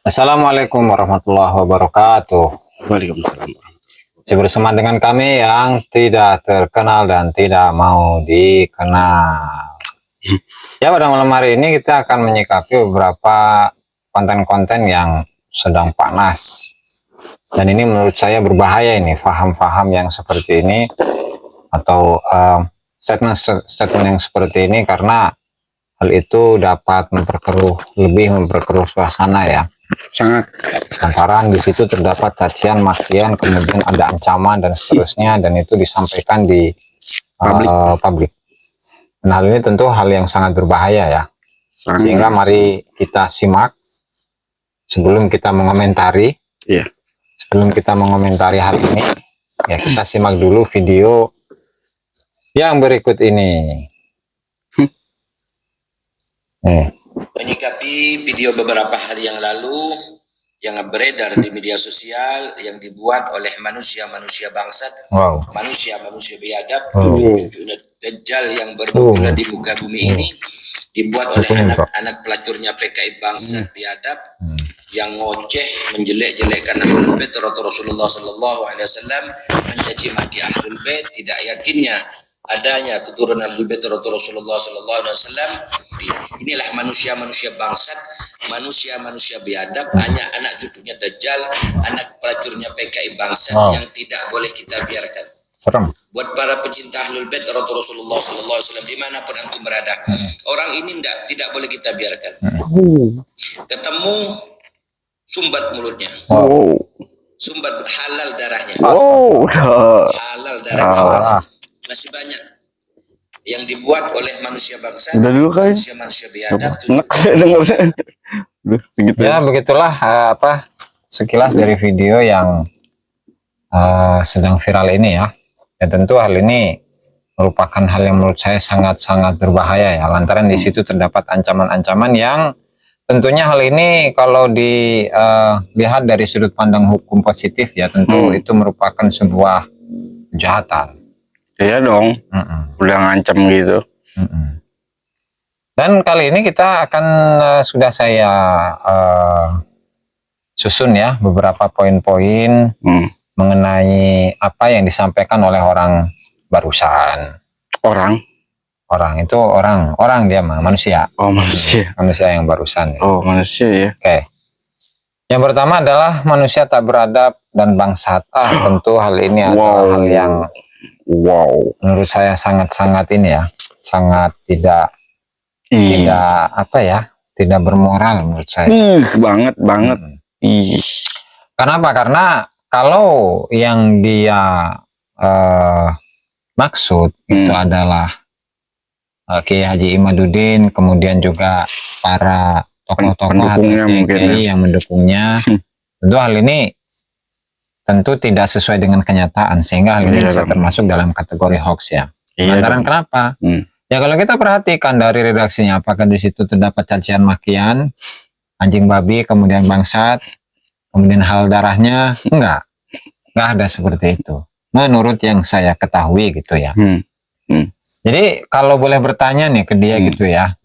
Assalamualaikum warahmatullahi wabarakatuh. Waalaikumsalam. Masih bersama dengan kami yang tidak terkenal dan tidak mau dikenal. Ya, pada malam hari ini kita akan menyikapi beberapa konten-konten yang sedang panas. Dan ini menurut saya berbahaya ini, faham-faham yang seperti ini atau statement yang seperti ini, karena hal itu dapat memperkeruh suasana ya. Sangat. Lantaran di situ terdapat cacian, makian, kemudian ada ancaman dan seterusnya, dan itu disampaikan di publik. Dan hal ini tentu hal yang sangat berbahaya ya. Sehingga mari kita simak sebelum kita mengomentari. Iya. Sebelum kita mengomentari hal ini, ya kita simak dulu video yang berikut ini. Menyikapi video beberapa hari yang lalu yang beredar di media sosial yang dibuat oleh manusia-manusia bangsat, manusia-manusia biadab, Dajjal yang bermunculan di muka bumi ini, dibuat oleh anak-anak pelacurnya PKI bangsat biadab yang ngoceh, menjelek-jelekkan Ahlul Bait Rasulullah Sallallahu Alaihi Wasallam, mencaci maki Ahlul Bait, tidak yakinnya adanya keturunan Ahlul Bait Rasulullah Sallallahu Alaihi Wasallam. Inilah manusia-manusia bangsat, manusia-manusia biadab, hanya anak cucunya Dajjal, anak pelacurnya PKI bangsat yang tidak boleh kita biarkan. Buat para pecinta Ahlul Bait Rasulullah Sallallahu Alaihi Wasallam dimanapun antum berada, orang ini tidak boleh kita biarkan. Ketemu sumbat mulutnya, sumbat halal darahnya, halal darahnya orang. Masih banyak yang dibuat oleh manusia bangsa, manusia biadab. Ya begitulah sekilas dari video yang sedang viral ini ya. Ya tentu hal ini merupakan hal yang menurut saya sangat-sangat berbahaya ya, lantaran di situ terdapat ancaman-ancaman yang tentunya hal ini kalau dilihat dari sudut pandang hukum positif ya, tentu itu merupakan sebuah kejahatan. Iya dong, udah ngancam gitu. Dan kali ini kita akan sudah saya susun ya beberapa poin-poin mengenai apa yang disampaikan oleh orang barusan. Orang itu orang dia manusia. Oh manusia. Manusia yang barusan. Oh manusia ya. Oke. Yang pertama adalah manusia tak beradab dan bangsat. Tentu hal ini adalah hal yang menurut saya sangat-sangat ini ya, sangat tidak tidak bermoral menurut saya. Banget. Kenapa? Karena kalau yang dia maksud itu adalah Kiai Haji Imaduddin, kemudian juga para tokoh-tokoh yang mendukungnya, tentu hal ini tentu tidak sesuai dengan kenyataan, sehingga hal ini bisa termasuk dalam kategori hoax ya. Lantaran kenapa? Ya kalau kita perhatikan dari redaksinya, apakah di situ terdapat cacian makian, anjing babi, kemudian bangsat, kemudian hal darahnya? Enggak ada seperti itu. Menurut yang saya ketahui gitu ya. Jadi kalau boleh bertanya nih ke dia gitu ya.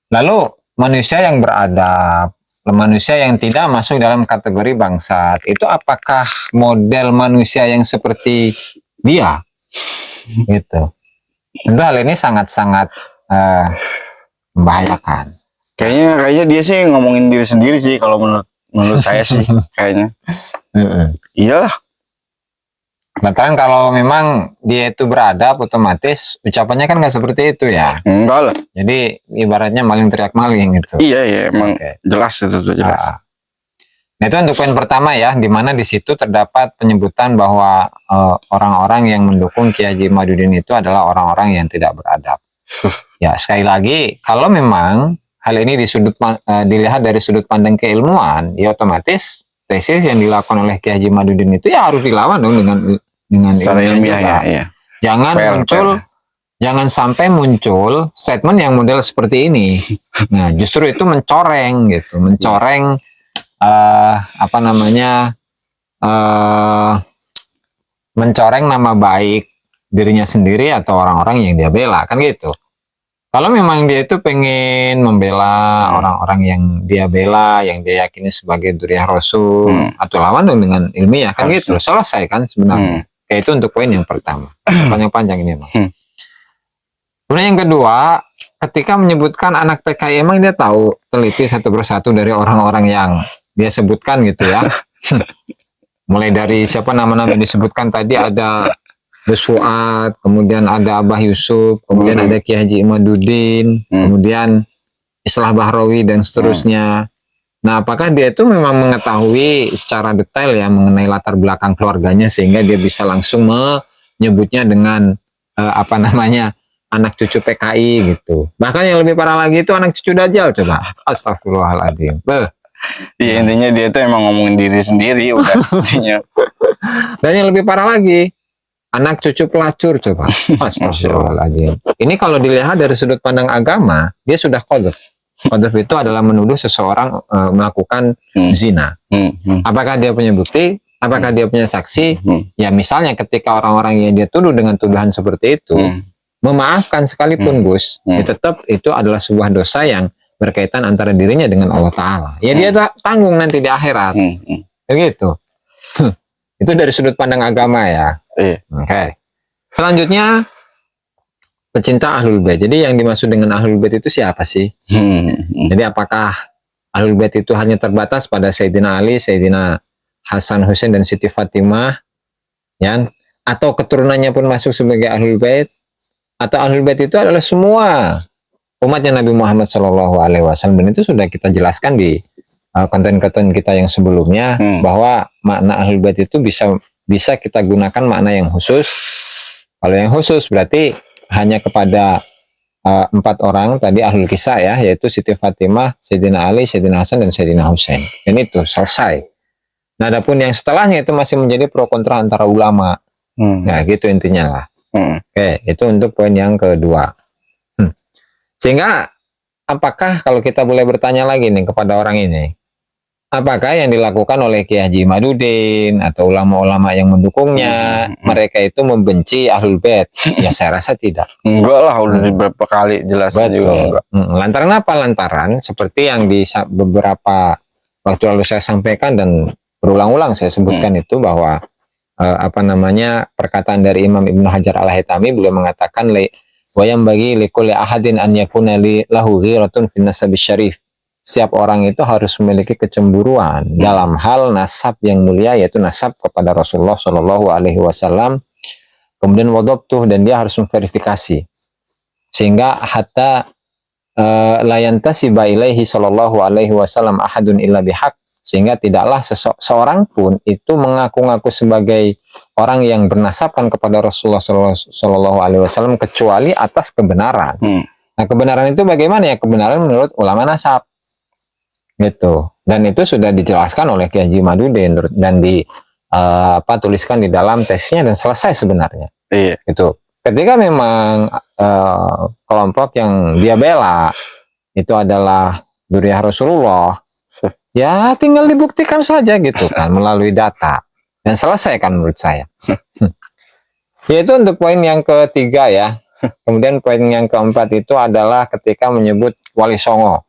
Lalu manusia yang beradab, manusia yang tidak masuk dalam kategori bangsat, itu apakah model manusia yang seperti dia? Gitu. Tentu hal ini sangat-sangat membahayakan. Kayaknya dia sih ngomongin diri sendiri sih kalau menurut saya sih kayaknya. Iyalah. Lantaran kalau memang dia itu beradab, otomatis ucapannya kan nggak seperti itu ya. Enggak lah. Jadi ibaratnya maling teriak maling gitu. Iya emang jelas itu jelas. Nah itu untuk poin pertama ya, di mana di situ terdapat penyebutan bahwa orang-orang yang mendukung Kiai Haji Imaduddin itu adalah orang-orang yang tidak beradab. Ya sekali lagi, kalau memang hal ini dilihat dari sudut pandang keilmuan, ya otomatis tesis yang dilakukan oleh Kiai Haji Imaduddin itu ya harus dilawan dong dengan ilmiah ya. Jangan sampai muncul statement yang model seperti ini. Nah, justru itu mencoreng gitu, mencoreng nama baik dirinya sendiri atau orang-orang yang dia bela, kan gitu. Kalau memang dia itu pengen membela orang-orang yang dia bela, yang dia yakini sebagai dzurriyyah Rasul, atau lawan dengan ilmiah, kan gitu. Selesai kan sebenarnya. Kayak itu untuk poin yang pertama. Panjang-panjang ini, Bang. Kemudian yang kedua, ketika menyebutkan anak PKI, emang dia tahu teliti satu persatu dari orang-orang yang dia sebutkan gitu ya. Mulai dari siapa nama-nama yang disebutkan tadi, ada Gus Fuad, kemudian ada Abah Yusuf, kemudian ada Kiai Haji Imaduddin, kemudian Islah Bahrawi dan seterusnya. Nah, apakah dia itu memang mengetahui secara detail ya mengenai latar belakang keluarganya sehingga dia bisa langsung menyebutnya dengan apa namanya, anak cucu PKI gitu. Bahkan yang lebih parah lagi itu anak cucu Dajjal, coba. Astagfirullahaladzim. Iya, intinya dia itu emang ngomongin diri sendiri udah intinya. Dan yang lebih parah lagi, anak cucu pelacur, coba. Astagfirullahaladzim. Ini kalau dilihat dari sudut pandang agama, dia sudah qadhaf. Qadhaf itu adalah menuduh seseorang melakukan zina. Apakah dia punya bukti? Apakah dia punya saksi? Ya misalnya ketika orang-orang yang dia tuduh dengan tuduhan seperti itu memaafkan sekalipun, Gus, ya tetap itu adalah sebuah dosa yang berkaitan antara dirinya dengan Allah Ta'ala. Ya dia tanggung nanti di akhirat. Begitu. Itu dari sudut pandang agama ya. Oke. Selanjutnya, pecinta Ahlul Bait. Jadi yang dimaksud dengan Ahlul Bait itu siapa sih? Jadi apakah Ahlul Bait itu hanya terbatas pada Sayyidina Ali, Sayyidina Hasan Husain dan Siti Fatimah, ya? Atau keturunannya pun masuk sebagai Ahlul Bait? Atau Ahlul Bait itu adalah semua umatnya Nabi Muhammad SAW, dan itu sudah kita jelaskan di konten-konten kita yang sebelumnya, bahwa makna Ahlul Bait itu bisa kita gunakan makna yang khusus. Kalau yang khusus berarti hanya kepada 4 orang tadi Ahlul Kisah ya, yaitu Siti Fatimah, Sayyidina Ali, Sayyidina Hasan dan Sayyidina Husain. Dan itu selesai. Nah, adapun yang setelahnya itu masih menjadi pro kontra antara ulama. Nah, gitu intinya lah. Oke, itu untuk poin yang kedua. Sehingga apakah kalau kita boleh bertanya lagi nih kepada orang ini, apakah yang dilakukan oleh Kiai Haji Imaduddin atau ulama-ulama yang mendukungnya, mereka itu membenci Ahlul Bait? Ya saya rasa tidak. Enggak lah, udah beberapa kali jelas juga. Lantaran apa? Lantaran seperti yang di beberapa waktu lalu saya sampaikan dan berulang-ulang saya sebutkan itu, bahwa apa namanya, perkataan dari Imam Ibnu Hajar Al-Haytami, beliau mengatakan wayam bagi likulli ahadin an yakuna lahu ghiratun fin nasabis syarif. Setiap orang itu harus memiliki kecemburuan dalam hal nasab yang mulia, yaitu nasab kepada Rasulullah Shallallahu Alaihi Wasallam. Kemudian wadabtuh, dan dia harus memverifikasi sehingga hatta layantasiba ilaihi Shallallahu Alaihi Wasallam ahadun illa bihaq, sehingga tidaklah seorang pun itu mengaku-ngaku sebagai orang yang bernasabkan kepada Rasulullah Shallallahu Alaihi Wasallam kecuali atas kebenaran. Nah, kebenaran itu bagaimana ya? Kebenaran menurut ulama nasab, gitu. Dan itu sudah dijelaskan oleh Kiai Haji Imaduddin dan tuliskan di dalam tesnya dan selesai sebenarnya. Gitu. Ketika memang kelompok yang dia bela itu adalah dzurriyyah Rasulullah, ya tinggal dibuktikan saja gitu kan melalui data dan selesai kan menurut saya. Yaitu untuk poin yang ketiga ya. Kemudian poin yang keempat itu adalah ketika menyebut Wali Songo.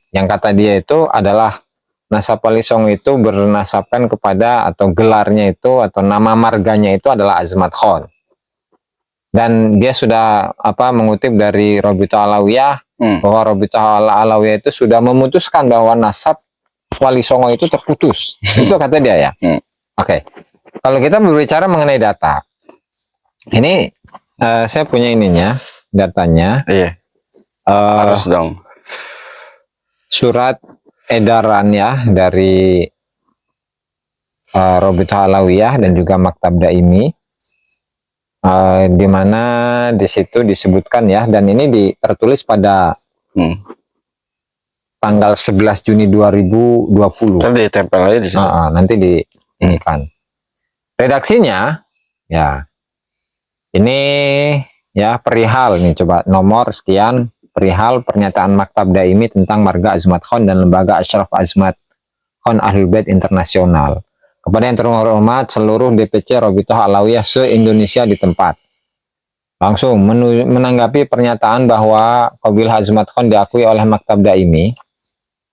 Yang kata dia itu adalah nasab Wali Songo itu bernasabkan kepada, atau gelarnya itu atau nama marganya itu adalah Azmat Khan. Dan dia sudah mengutip dari Rabithah Alawiyah bahwa Rabithah Alawiyah itu sudah memutuskan bahwa nasab Wali Songo itu terputus. Itu kata dia ya. Oke. Kalau kita berbicara mengenai data, ini saya punya ininya, datanya. Harus dong. Surat edaran ya dari Rabithah Alawiyah dan juga Maktab Daimi, di mana di situ disebutkan ya, dan ini tertulis pada tanggal 11 Juni 2020. Kan ditempel aja di sini. Nanti ini kan. Redaksinya ya. Ini ya perihal nih, coba nomor sekian, perihal pernyataan Maktab Daimi tentang marga Azmat Khan dan lembaga Ashraf Azmat Khan Ahlul Bait Internasional. Kepada yang terhormat seluruh DPC Rabithah Alawiyah se-Indonesia di tempat. langsung menanggapi pernyataan bahwa Qabilah Azmat Khan diakui oleh Maktab Daimi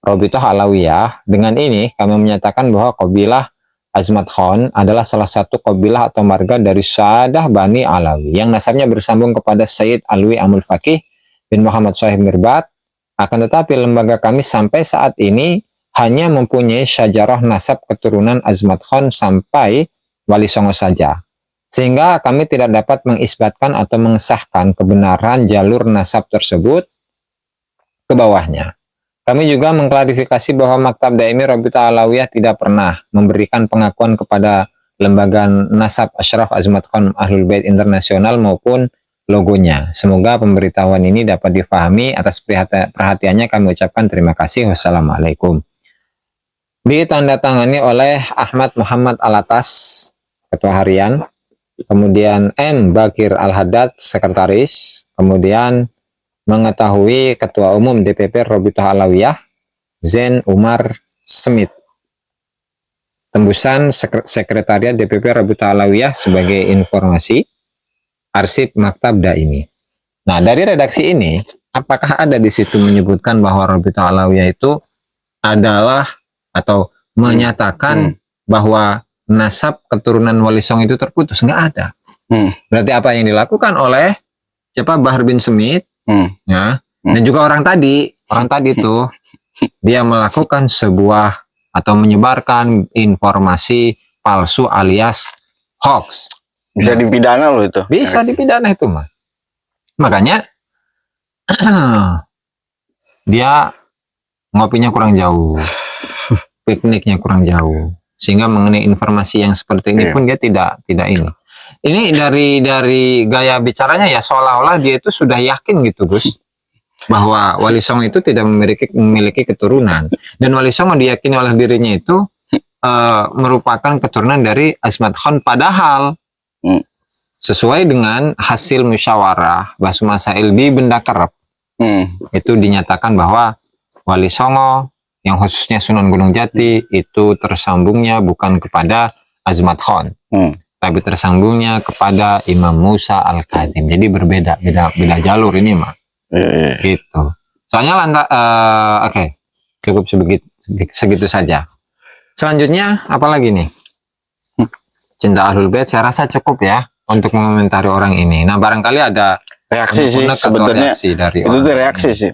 Rabithah Alawiyah. Dengan ini kami menyatakan bahwa Qabilah Azmat Khan adalah salah satu qabilah atau marga dari Syadah Bani Alawi yang nasabnya bersambung kepada Sayyid Alwi Amul Faqih bin Muhammad Shahib Mirbat. Akan tetapi lembaga kami sampai saat ini hanya mempunyai syajarah nasab keturunan Azmat Khan sampai Wali Songo saja. Sehingga kami tidak dapat mengisbatkan atau mengesahkan kebenaran jalur nasab tersebut ke bawahnya. Kami juga mengklarifikasi bahwa Maktab Daimi Rabithah Alawiyah tidak pernah memberikan pengakuan kepada lembaga nasab Ashraf Azmat Khan Ahlul Bait Internasional maupun logonya. Semoga pemberitahuan ini dapat difahami. Atas perhatiannya kami ucapkan terima kasih. Wassalamualaikum. Ditandatangani oleh Ahmad Muhammad Alatas, Ketua Harian. Kemudian M. Bakir Al-Haddad, Sekretaris. Kemudian mengetahui Ketua Umum DPP Rabithah Alawiyah, Zain Umar Smith. Tembusan Sekretariat DPP Rabithah Alawiyah sebagai informasi, arsip Maktab Daimi. Nah, dari redaksi ini, apakah ada di situ menyebutkan bahwa Rabithah Alawiyah itu adalah atau menyatakan bahwa nasab keturunan Wali Songo itu terputus? Nggak ada. Berarti apa yang dilakukan oleh siapa? Bahar bin Smith, ya, dan juga orang tadi tuh dia melakukan sebuah atau menyebarkan informasi palsu alias hoax. Bisa dipidana loh itu. Bisa dipidana itu mah. Makanya dia ngopinya kurang jauh, pikniknya kurang jauh. Sehingga mengenai informasi yang seperti ini pun dia tidak ini. Ini dari gaya bicaranya ya seolah-olah dia itu sudah yakin gitu, Gus, bahwa Wali Songo itu tidak memiliki keturunan, dan Wali Songo diyakini oleh dirinya itu merupakan keturunan dari Azmat Khan, padahal sesuai dengan hasil musyawarah Basu Masail di Benda Kerep itu dinyatakan bahwa Wali Songo yang khususnya Sunan Gunung Jati itu tersambungnya bukan kepada Azmat Khan, tapi tersambungnya kepada Imam Musa Al-Kadzim. Jadi beda jalur ini mah. Gitu. Soalnya oke, cukup segitu saja. Selanjutnya apa lagi nih? Cinta Ahlul Bait saya rasa cukup ya untuk mengomentari orang ini. Nah, barangkali ada reaksi sih sebenarnya. Dari itu tuh reaksi sih.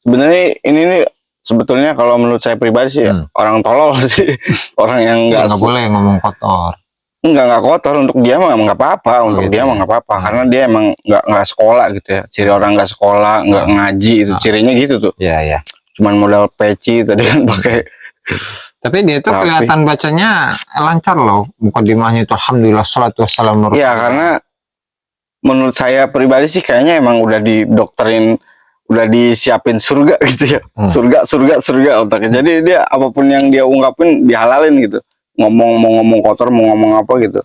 Sebenarnya ini nih sebetulnya kalau menurut saya pribadi sih orang tolol sih. Orang yang nggak boleh ngomong kotor. Nggak kotor, untuk dia mah nggak apa-apa, untuk dia mah nggak apa-apa, karena dia emang nggak sekolah gitu ya. Ciri orang nggak sekolah, nggak ngaji itu cirinya gitu tuh. Iya. Cuman modal peci tadi kan pakai. Tapi dia tuh kelihatan bacanya lancar loh. Mukadimahnya itu alhamdulillah salatu wassalamu. Iya, karena menurut saya pribadi sih kayaknya emang udah didoktrin, udah disiapin surga gitu ya. Surga otaknya. Jadi dia apapun yang dia ungkapin dihalalin gitu. Mau ngomong kotor, mau ngomong apa gitu.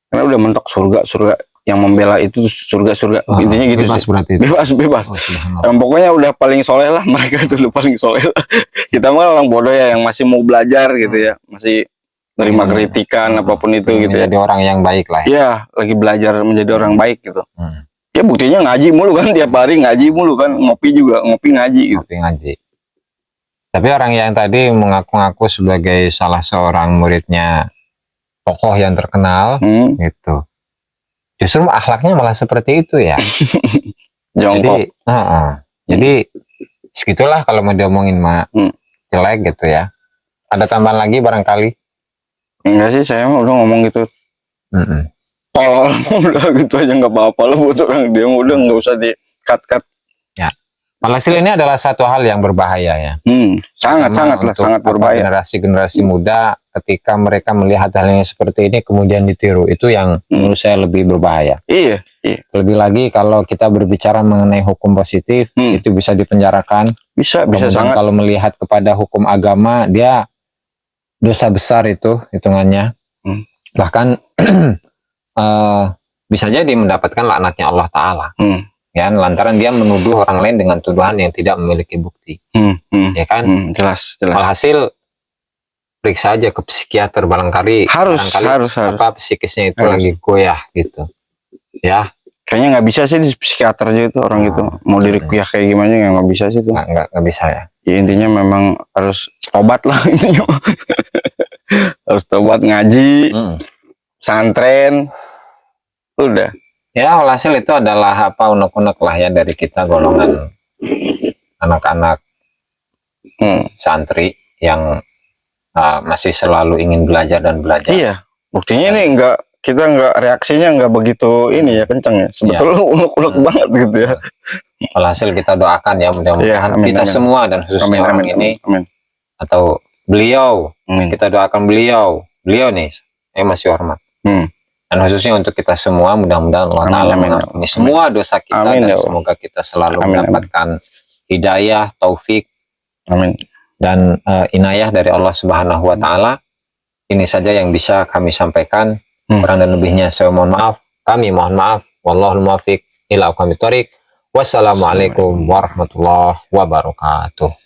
Karena udah mentok surga yang membela itu surga. Intinya gitu bebas sih. Berarti Bebas. Pokoknya udah paling soleh lah, mereka itu udah paling soleh lah. Kita mah orang bodoh ya yang masih mau belajar gitu ya. Masih terima kritikan apapun itu gitu ya. Menjadi orang yang baik lah. Iya, lagi belajar menjadi orang baik gitu. Ya buktinya ngaji mulu kan, tiap hari ngaji mulu kan, ngopi ngaji gitu. Ngopi ngaji. Tapi orang yang tadi mengaku-ngaku sebagai salah seorang muridnya tokoh yang terkenal gitu, justru akhlaknya malah seperti itu ya. Jongkok. Jadi segitulah kalau mau diomongin mah jelek gitu ya. Ada tambahan lagi barangkali? Enggak sih, saya mah udah ngomong gitu. Tolol udah gitu aja, nggak apa-apa lah buat orang dia, udah nggak usah di cut. Ya. Alhasil ini adalah satu hal yang berbahaya ya. Sangat berbahaya. Generasi muda ketika mereka melihat hal yang seperti ini kemudian ditiru, itu yang menurut saya lebih berbahaya. Iya. Lebih lagi kalau kita berbicara mengenai hukum positif, itu bisa dipenjarakan. Bisa sangat. Kalau melihat kepada hukum agama, dia dosa besar itu hitungannya. Bahkan bisa jadi mendapatkan laknatnya Allah Ta'ala. Ya, lantaran dia menuduh orang lain dengan tuduhan yang tidak memiliki bukti. Ya kan? Jelas. Alhasil periksa aja ke psikiater, barangkali harus. Apa psikisnya itu lagi goyah gitu. Ya. Kayaknya nggak bisa sih di psikiater aja itu orang gitu. Mau diruqyah kayak gimana ya nggak bisa sih itu. Nggak bisa ya. Ya intinya memang harus tobat lah intinya. Harus tobat, ngaji, santren, udah. Ya alhasil itu adalah apa unek-unek lah ya dari kita golongan anak-anak santri yang masih selalu ingin belajar dan belajar. Iya, buktinya ini kita reaksinya nggak begitu ini ya kenceng ya. Sebetulnya unek-unek banget gitu ya. Alhasil kita doakan ya mudah-mudahan kita semua dan khususnya orang ini atau beliau, kita doakan beliau nih, saya masih hormat. Dan khususnya untuk kita semua mudah-mudahan Allah Ta'ala mengampuni semua dosa kita dan semoga kita selalu mendapatkan hidayah, taufik, dan inayah dari Allah Subhanahu Wa Ta'ala. Ini saja yang bisa kami sampaikan. Kurang dan lebihnya saya mohon maaf. Kami mohon maaf. Wallahul muwaffiq ila aqwamit thoriq. Wassalamualaikum warahmatullahi wabarakatuh.